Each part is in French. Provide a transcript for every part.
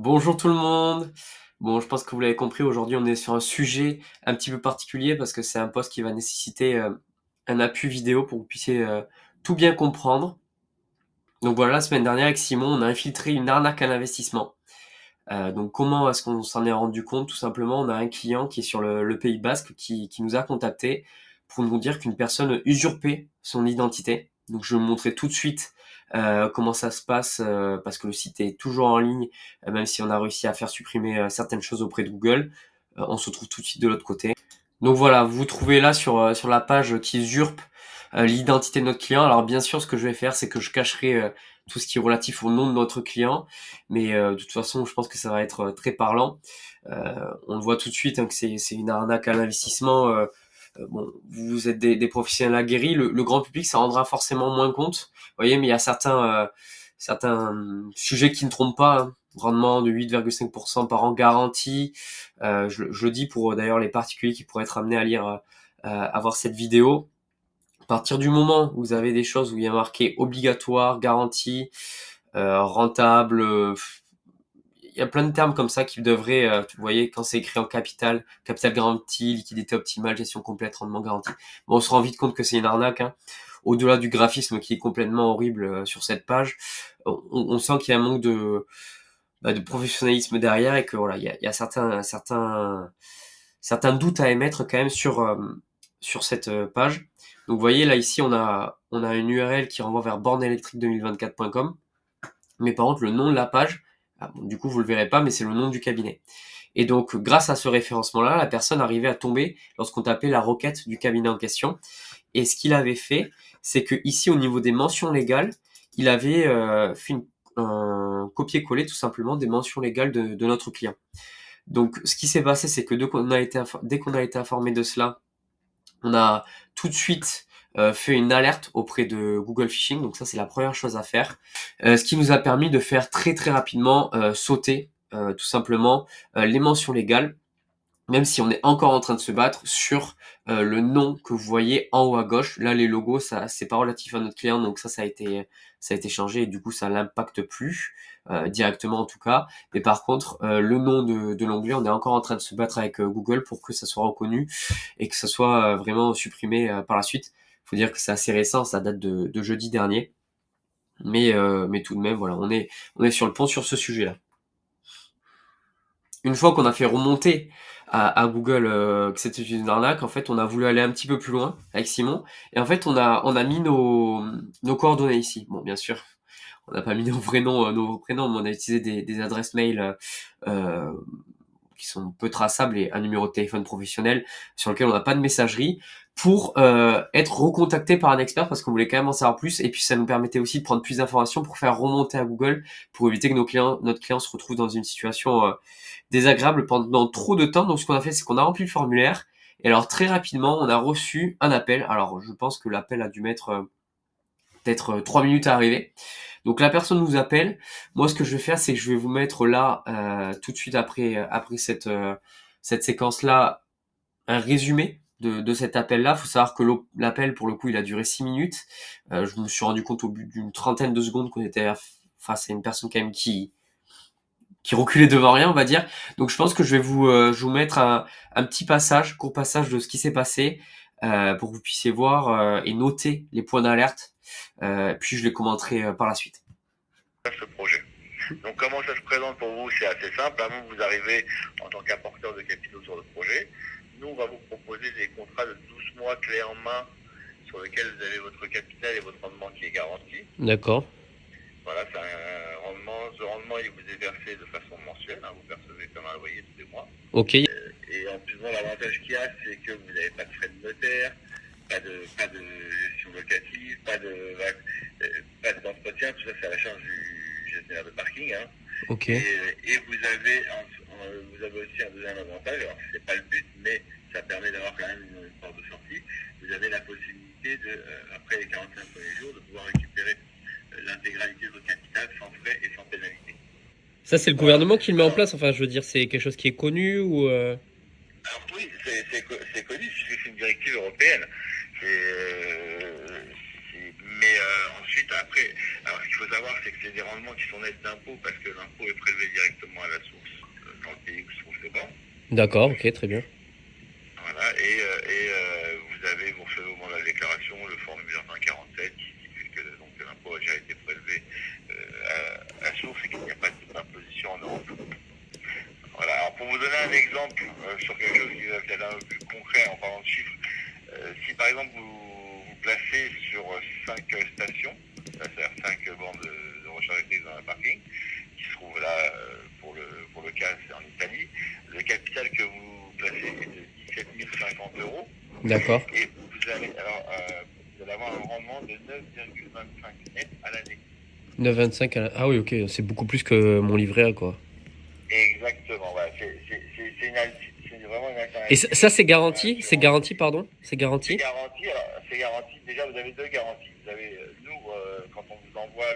Bonjour tout le monde. Bon, je pense que vous l'avez compris, aujourd'hui on est sur un sujet un petit peu particulier parce que c'est un post qui va nécessiter un appui vidéo pour que vous puissiez tout bien comprendre. Donc voilà, la semaine dernière avec Simon, on a infiltré une arnaque à l'investissement. Donc comment est-ce qu'on s'en est rendu compte? Tout simplement, on a un client qui est sur le Pays Basque qui nous a contacté pour nous dire qu'une personne usurpait son identité. Donc je vais vous montrer tout de suite comment ça se passe parce que le site est toujours en ligne, même si on a réussi à faire supprimer certaines choses auprès de Google. On se retrouve tout de suite de l'autre côté. Donc voilà, vous vous trouvez là sur la page qui usurpe l'identité de notre client. Alors bien sûr, ce que je vais faire, c'est que je cacherai tout ce qui est relatif au nom de notre client, mais de toute façon, je pense que ça va être très parlant. On le voit tout de suite hein, que c'est une arnaque à l'investissement. Bon, vous êtes des professionnels aguerris, le grand public ça rendra forcément moins compte, vous voyez, mais il y a certains sujets qui ne trompent pas. Hein. Rendement de 8,5% par an garanti. Je le dis pour d'ailleurs les particuliers qui pourraient être amenés à lire, à voir cette vidéo. À partir du moment où vous avez des choses où il y a marqué obligatoire, garantie, rentable, il y a plein de termes comme ça qui devraient, vous voyez, quand c'est écrit en capital garanti, liquidité optimale, gestion complète, rendement garanti. Bon, on se rend vite compte que c'est une arnaque. Hein. Au-delà du graphisme qui est complètement horrible sur cette page, on sent qu'il y a un manque de professionnalisme derrière et que voilà, il y a certains doutes à émettre quand même sur cette page. Donc vous voyez là ici on a une URL qui renvoie vers bornelectrique2024.com, mais par contre le nom de la page, bon, du coup vous le verrez pas, mais c'est le nom du cabinet. Et donc grâce à ce référencement-là, la personne arrivait à tomber lorsqu'on tapait la requête du cabinet en question. Et ce qu'il avait fait, c'est que ici au niveau des mentions légales, il avait fait un copier-coller tout simplement des mentions légales de notre client. Donc ce qui s'est passé, c'est que dès qu'on a été informé de cela, on a tout de suite fait une alerte auprès de Google Phishing, donc ça c'est la première chose à faire. Ce qui nous a permis de faire très très rapidement sauter tout simplement les mentions légales, même si on est encore en train de se battre sur le nom que vous voyez en haut à gauche. Là les logos, ça c'est pas relatif à notre client, donc ça a été changé et du coup ça l'impacte plus directement en tout cas. Mais par contre le nom de l'onglet, on est encore en train de se battre avec Google pour que ça soit reconnu et que ça soit vraiment supprimé par la suite. Faut dire que c'est assez récent, ça date de jeudi dernier, mais tout de même voilà, on est sur le pont sur ce sujet-là. Une fois qu'on a fait remonter à Google que c'était une arnaque, en fait, on a voulu aller un petit peu plus loin avec Simon. Et en fait, on a mis nos coordonnées ici. Bon, bien sûr, on n'a pas mis nos vrais noms, nos vrais prénoms, mais on a utilisé des adresses mail euh, qui sont peu traçables et un numéro de téléphone professionnel sur lequel on n'a pas de messagerie pour être recontacté par un expert parce qu'on voulait quand même en savoir plus et puis ça nous permettait aussi de prendre plus d'informations pour faire remonter à Google pour éviter que notre client se retrouve dans une situation désagréable pendant trop de temps. Donc ce qu'on a fait, c'est qu'on a rempli le formulaire et alors très rapidement, on a reçu un appel. Alors je pense que l'appel a dû mettre peut-être 3 minutes à arriver. Donc la personne nous appelle. Moi, ce que je vais faire, c'est que je vais vous mettre là tout de suite après cette séquence-là un résumé de cet appel-là. Il faut savoir que l'appel, pour le coup, il a duré 6 minutes. Je me suis rendu compte au bout d'une trentaine de secondes qu'on était face à une personne quand même qui reculait devant rien, on va dire. Donc je pense que je vais vous mettre un petit passage, court passage de ce qui s'est passé pour que vous puissiez voir et noter les points d'alerte. Puis je les commenterai par la suite. Ce projet. Donc comment ça se présente pour vous? C'est assez simple. Vous arrivez en tant qu'apporteur de capitaux sur le projet. Nous, on va vous proposer des contrats de 12 mois clés en main sur lesquels vous avez votre capital et votre rendement qui est garanti. D'accord. Voilà, c'est un rendement. Ce rendement, il vous est versé de façon mensuelle. Vous percevez comme un loyer tous les mois. Ok. Et en plus, l'avantage qu'il y a, c'est que vous n'avez pas de frais de notaire, pas de gestion locative, d'entretien. Tout ça, c'est à la charge du gestionnaire de parking. Ok. Et vous avez aussi un deuxième avantage, alors c'est pas le but, mais ça permet d'avoir quand même une porte de sortie. Vous avez la possibilité après les 45 premiers jours, de pouvoir récupérer l'intégralité de votre capital sans frais et sans pénalité. Ça, c'est le Voilà. gouvernement qui le met en Alors, place. Enfin, je veux dire, c'est quelque chose qui est connu ou. alors oui, c'est connu, c'est une directive européenne. Mais ensuite, après, alors ce qu'il faut savoir, c'est que c'est des rendements qui sont nets d'impôts parce que l'impôt est prélevé directement à la D'accord, ok, très bien. Voilà, vous recevez au moment de la déclaration le formulaire 147 qui stipule que donc, l'impôt a déjà été prélevé à source et qu'il n'y a pas d'imposition en Europe. Voilà, alors pour vous donner un exemple sur quelque chose qui va être un peu plus concret en parlant de chiffres, si par exemple vous placez sur 5 stations, c'est-à-dire 5 bandes de recharge électrique dans un parking, qui se trouve là pour le cas c'est en Italie, le capital que vous placez est de 17 050 euros. D'accord. Et vous allez avoir un rendement de 9,25 net à l'année. 9,25 à Ah oui, ok, c'est beaucoup plus que mon livret A, quoi. Exactement, voilà. C'est vraiment une Et alternative ça, c'est à garanti? C'est l'assurance. garanti, pardon? C'est C'est garanti? garanti, alors, c'est garanti. Déjà, vous avez deux garanties. Vous avez, nous, quand on vous envoie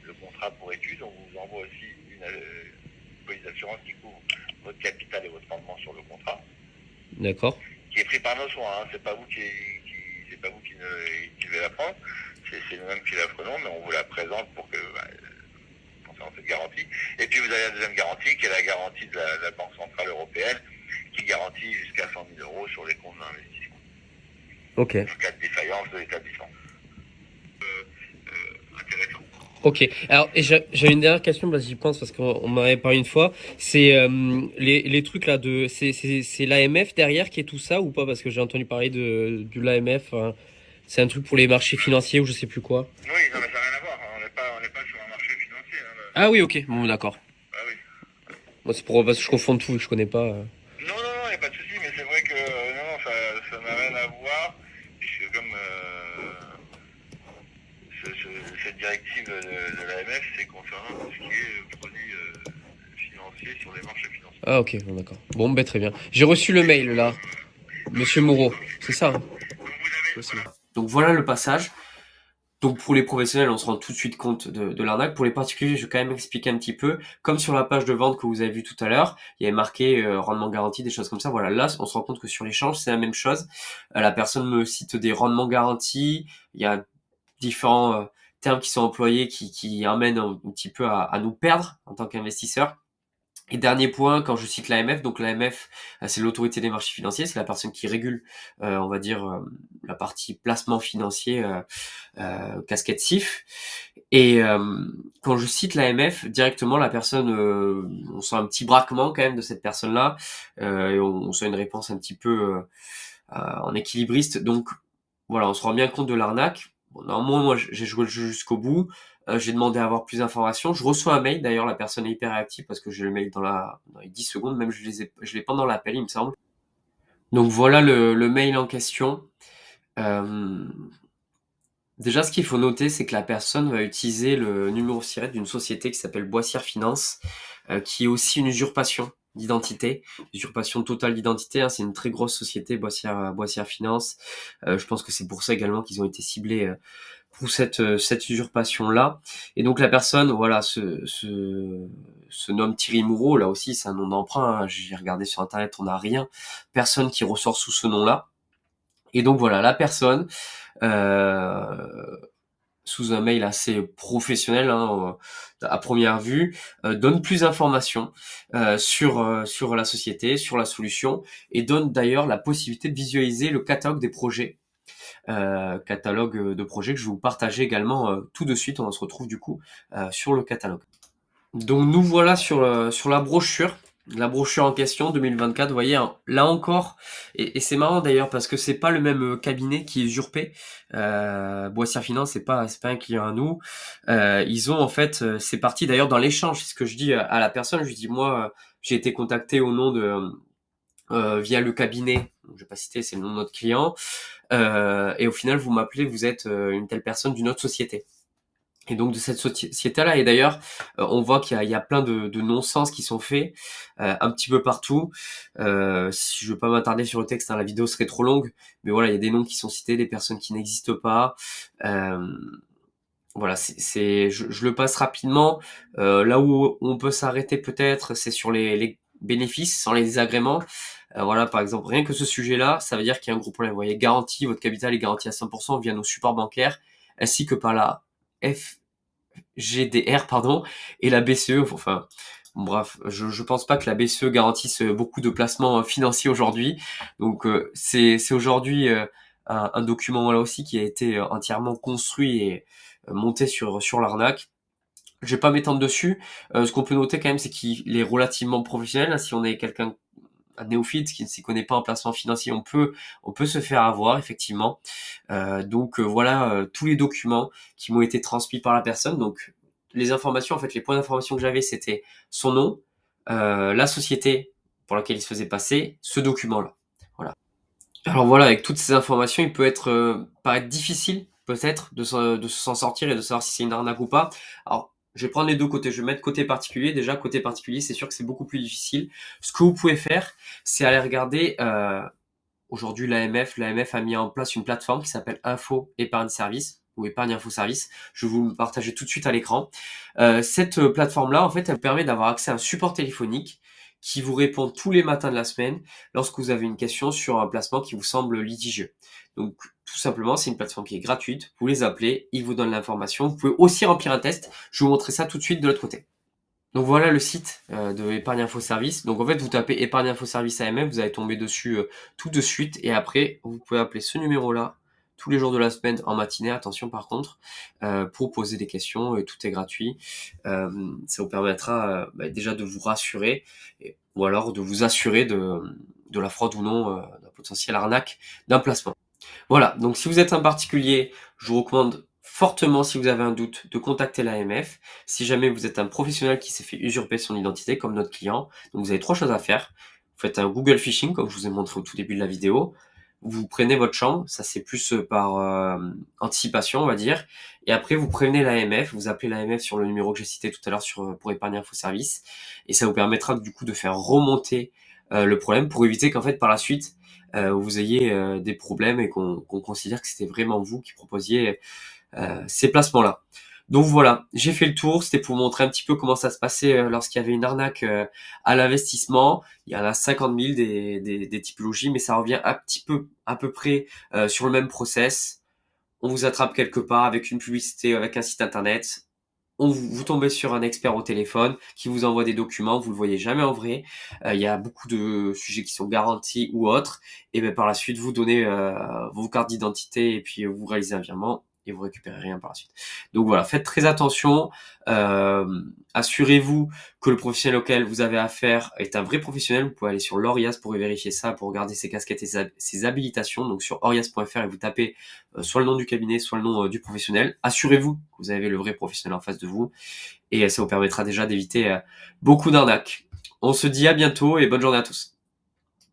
le contrat pour études, on vous envoie aussi une police d'assurance qui couvre votre capital et votre rendement sur le contrat, D'accord. qui est pris par nos soins. Hein. C'est pas vous c'est pas vous qui devez la prendre. C'est nous-mêmes qui la prenons, mais on vous la présente pour que, concernant cette garantie. Et puis vous avez la deuxième garantie, qui est la garantie de la Banque Centrale Européenne, qui garantit jusqu'à 100 000 euros sur les comptes d'investissement, Ok. en cas de défaillance de l'établissement. Intéressant. Ok. Alors, et j'ai une dernière question, parce que j'y pense, parce qu'on m'en avait parlé une fois. C'est les trucs là de. C'est l'AMF derrière qui est tout ça ou pas? Parce que j'ai entendu parler de l'AMF. Hein. C'est un truc pour les marchés financiers ou je sais plus quoi. Oui, non, mais ça n'a rien à voir. Hein. On n'est pas sur un marché financier. Hein, Ah oui, ok. Bon, d'accord. Ah oui. Moi, c'est pour parce que je confonds tout et que je connais pas. Non, il n'y a pas de souci, mais c'est vrai que non, ça n'a rien à voir, puisque comme cette directive de l'AMF, c'est concernant tout ce qui est produits financiers sur les marchés financiers. Ah ok, bon, d'accord. Bon, ben très bien. J'ai reçu le mail là, Monsieur Moreau. C'est ça. Hein. Donc voilà le passage. Donc pour les professionnels, on se rend tout de suite compte de l'arnaque. Pour les particuliers, je vais quand même expliquer un petit peu. Comme sur la page de vente que vous avez vue tout à l'heure, il y avait marqué rendement garanti, des choses comme ça. Voilà, là, on se rend compte que sur l'échange, c'est la même chose. La personne me cite des rendements garantis. Il y a différents termes qui sont employés qui amènent un petit peu à nous perdre en tant qu'investisseur. Et dernier point, quand je cite l'AMF, donc l'AMF, c'est l'autorité des marchés financiers, c'est la personne qui régule, on va dire, la partie placement financier, casquette CIF. Et quand je cite l'AMF, directement, la personne, on sent un petit braquement quand même de cette personne-là, et on sent une réponse un petit peu en équilibriste. Donc voilà, on se rend bien compte de l'arnaque. Bon, normalement, moi, j'ai joué le jeu jusqu'au bout. J'ai demandé à avoir plus d'informations. Je reçois un mail, d'ailleurs, la personne est hyper réactive parce que j'ai le mail dans les 10 secondes, même je l'ai pendant l'appel, il me semble. Donc voilà le mail en question. Euh, Déjà, ce qu'il faut noter, c'est que la personne va utiliser le numéro SIRET d'une société qui s'appelle Boissière Finance, qui est aussi une usurpation d'identité, usurpation totale d'identité. Hein, c'est une très grosse société, Boissière Finance. Je pense que c'est pour ça également qu'ils ont été ciblés pour cette usurpation-là. Et donc la personne, voilà, se nomme Thierry Moureau. Là aussi, c'est un nom d'emprunt. Hein, j'ai regardé sur Internet, on n'a rien. Personne qui ressort sous ce nom-là. Et donc voilà, la personne euh, sous un mail assez professionnel hein, à première vue, donne plus d'informations sur la société, sur la solution, et donne d'ailleurs la possibilité de visualiser le catalogue des projets, catalogue de projets que je vais vous partager également tout de suite. On se retrouve du coup sur le catalogue. Donc nous voilà sur la brochure. La brochure en question 2024, vous voyez, hein, là encore, et c'est marrant d'ailleurs parce que c'est pas le même cabinet qui est usurpé. Boissière Finance, c'est pas un client à nous. Ils ont en fait, c'est parti d'ailleurs dans l'échange. C'est ce que je dis à la personne. Je lui dis moi, j'ai été contacté au nom de via le cabinet. Je vais pas citer, c'est le nom de notre client. Et au final, vous m'appelez, vous êtes une telle personne d'une autre société. Et donc de cette société-là, et d'ailleurs, on voit qu'il y a plein de non-sens qui sont faits un petit peu partout. Si je veux pas m'attarder sur le texte, hein, la vidéo serait trop longue, mais voilà, il y a des noms qui sont cités, des personnes qui n'existent pas. Euh, voilà, je le passe rapidement. Là où on peut s'arrêter peut-être, c'est sur les bénéfices sans les désagréments. Voilà, par exemple, rien que ce sujet-là, ça veut dire qu'il y a un gros problème. Vous voyez, garantie, votre capital est garanti à 100% via nos supports bancaires, ainsi que par la FGDR, pardon, et la BCE. Enfin, Bref, je pense pas que la BCE garantisse beaucoup de placements financiers aujourd'hui. Donc c'est aujourd'hui un document là aussi qui a été entièrement construit et monté sur l'arnaque. Je vais pas m'étendre dessus. Ce qu'on peut noter quand même, c'est qu'il est relativement professionnel, hein. Si on est quelqu'un un néophyte qui ne s'y connaît pas en placement financier, on peut se faire avoir effectivement. Donc voilà tous les documents qui m'ont été transmis par la personne. Donc les informations, en fait, les points d'information que j'avais, c'était son nom, la société pour laquelle il se faisait passer, ce document-là. Voilà. Alors voilà, avec toutes ces informations, il peut être paraître difficile peut-être de s'en sortir et de savoir si c'est une arnaque ou pas. Alors je vais prendre les deux côtés. Je vais mettre côté particulier. Déjà côté particulier, c'est sûr que c'est beaucoup plus difficile. Ce que vous pouvez faire, c'est aller regarder. Aujourd'hui, l'AMF a mis en place une plateforme qui s'appelle Info Épargne Service ou Épargne Info Service. Je vais vous le partager tout de suite à l'écran. Cette plateforme-là, en fait, elle permet d'avoir accès à un support téléphonique qui vous répond tous les matins de la semaine lorsque vous avez une question sur un placement qui vous semble litigieux. Donc, tout simplement, c'est une plateforme qui est gratuite. Vous les appelez, ils vous donnent l'information. Vous pouvez aussi remplir un test. Je vais vous montrer ça tout de suite de l'autre côté. Donc voilà le site de Épargne Info Service. Donc en fait, vous tapez Épargne Info Service AMF, vous allez tomber dessus tout de suite. Et après, vous pouvez appeler ce numéro-là tous les jours de la semaine en matinée. Attention par contre, pour poser des questions. Et tout est gratuit. Ça vous permettra déjà de vous rassurer ou alors de vous assurer de la fraude ou non, d'un potentiel arnaque d'un placement. Voilà, donc si vous êtes un particulier, je vous recommande fortement, si vous avez un doute, de contacter l'AMF. Si jamais vous êtes un professionnel qui s'est fait usurper son identité, comme notre client, donc vous avez trois choses à faire. Vous faites un Google phishing, comme je vous ai montré au tout début de la vidéo. Vous prenez votre chambre, ça c'est plus par anticipation, on va dire. Et après, vous prévenez l'AMF, vous appelez l'AMF sur le numéro que j'ai cité tout à l'heure pour Épargne Info Service. Et ça vous permettra du coup de faire remonter le problème pour éviter qu'en fait par la suite, vous ayez des problèmes et qu'on considère que c'était vraiment vous qui proposiez ces placements-là. Donc voilà, j'ai fait le tour, c'était pour vous montrer un petit peu comment ça se passait lorsqu'il y avait une arnaque à l'investissement. Il y en a 50 000 des typologies, mais ça revient un petit peu, à peu près sur le même process. On vous attrape quelque part avec une publicité, avec un site internet. Vous tombez sur un expert au téléphone qui vous envoie des documents, vous le voyez jamais en vrai. Il y a beaucoup de sujets qui sont garantis ou autres. Et bien par la suite, vous donnez vos cartes d'identité et puis vous réalisez un virement et vous récupérez rien par la suite. Donc voilà, faites très attention. Euh, Assurez-vous que le professionnel auquel vous avez affaire est un vrai professionnel. Vous pouvez aller sur l'Orias pour vérifier ça, pour regarder ses casquettes et ses habilitations. Donc sur orias.fr et vous tapez soit le nom du cabinet, soit le nom du professionnel. Assurez-vous que vous avez le vrai professionnel en face de vous et ça vous permettra déjà d'éviter beaucoup d'arnaques. On se dit à bientôt et bonne journée à tous.